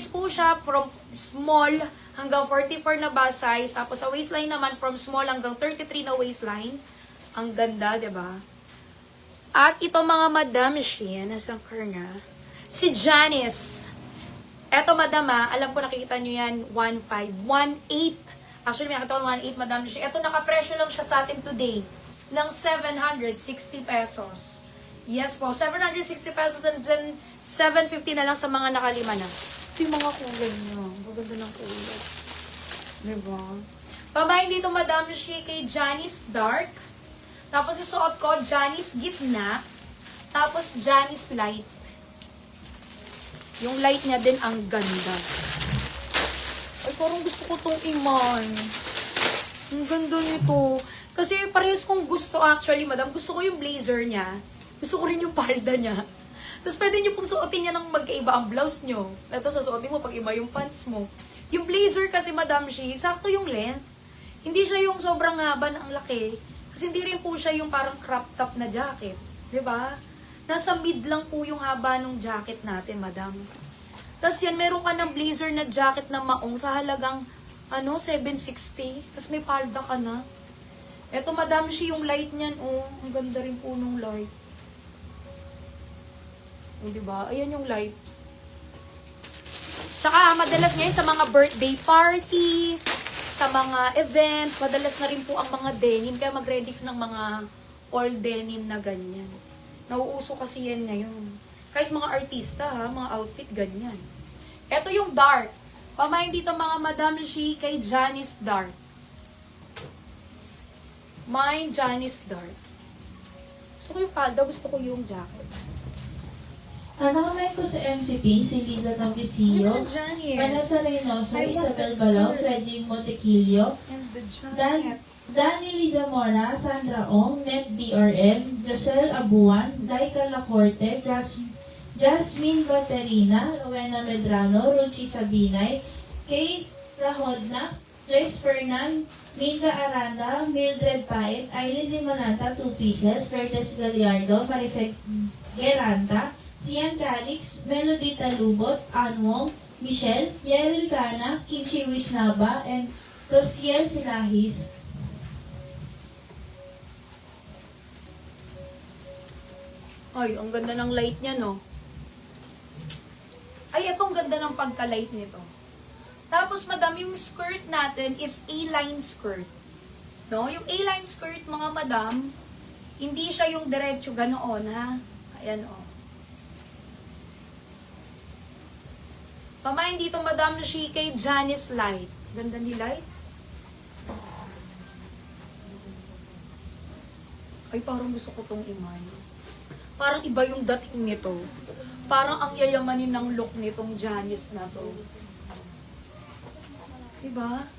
size po siya from small hanggang 44 na bust size. Tapos sa waistline naman from small hanggang 33 na waistline. Ang ganda, diba? At ito mga madam, nasaan ka na? Si Janice. Eto madam alam ko nakikita nyo yan, 1.5, 1.8. Actually, may nakita ko 1.8 madam. Eto nakapresyo lang siya sa atin today ng 760 pesos. Yes po, 760 pesos and then 750 na lang sa mga nakalima na. Ito yung mga kulay nyo. Maganda ng kulay. Diba? Pamahin dito madam kay Janice Dark. Tapos isuot ko, Janice Gitna. Tapos Janice Light. Yung light niya din ang ganda. Ay, parang gusto ko tong iman. Ang ganda nito. Kasi parehas kong gusto actually, madam. Gusto ko yung blazer niya. Gusto ko rin yung palda niya. Tapos pwede niyo pong suotin niya ng magkaiba ang blouse niyo. Ito, susuotin mo pag iba yung pants mo. Yung blazer kasi, madam, sakto yung length. Hindi siya yung sobrang haba ng laki. Kasi hindi rin po siya yung parang crop top na jacket. 'Di ba? Nasa mid lang po yung haba ng jacket natin, madam. Tapos yan, meron ka ng blazer na jacket na maong sa halagang, 760. Tapos may palda ka na. Eto, madam, yung light niyan, ang ganda rin po nung light. Diba? Ayan yung light. Tsaka, madalas ngayon sa mga birthday party, sa mga event, madalas na rin po ang mga denim. Kaya mag-ready ng mga all denim na ganyan. Nauuso kasi yan ngayon. Kahit mga artista, mga outfit, ganyan. Ito yung dark. Pamahin dito mga Madam kay Janice Dark. Mine Janice Dark. Gusto ko yung palda, gusto ko yung jacket. Nakamay ko sa MCP, si Liza Campisillo, Vanessa Reynoso, Isabel Balao, Freddy Montequillo, Dani Liza Mora, Sandra Ong, Net DRN, Josel Abuan, Laika Lacorte, Jasmine Baterina, Rowena Medrano, Ruchi Sabinay, Kate Rahodna, Joyce Fernan, Minda Aranda, Mildred Paet, Aileen Limanata, 2 pieces, Verdes Gallardo, Marifec Geranta, Sian Calix, Melody Talubot, Anwong, Michelle, Yeryl Cana, Kimchi Wisnaba, and Rosiel Silahis. Ay, ang ganda ng light niya, no? Ay, itong ganda ng pagka-light nito. Tapos, madam, yung skirt natin is A-line skirt. No? Yung A-line skirt, mga madam, hindi siya yung diretso ganoon, ha? Ayan, oh. Pamahin dito, Madam kay Janice Light. Ganda ni Light. Ay, parang gusto ko tong iman. Parang iba yung dating nito. Parang ang yayamanin ng look nitong Janice na to. Diba?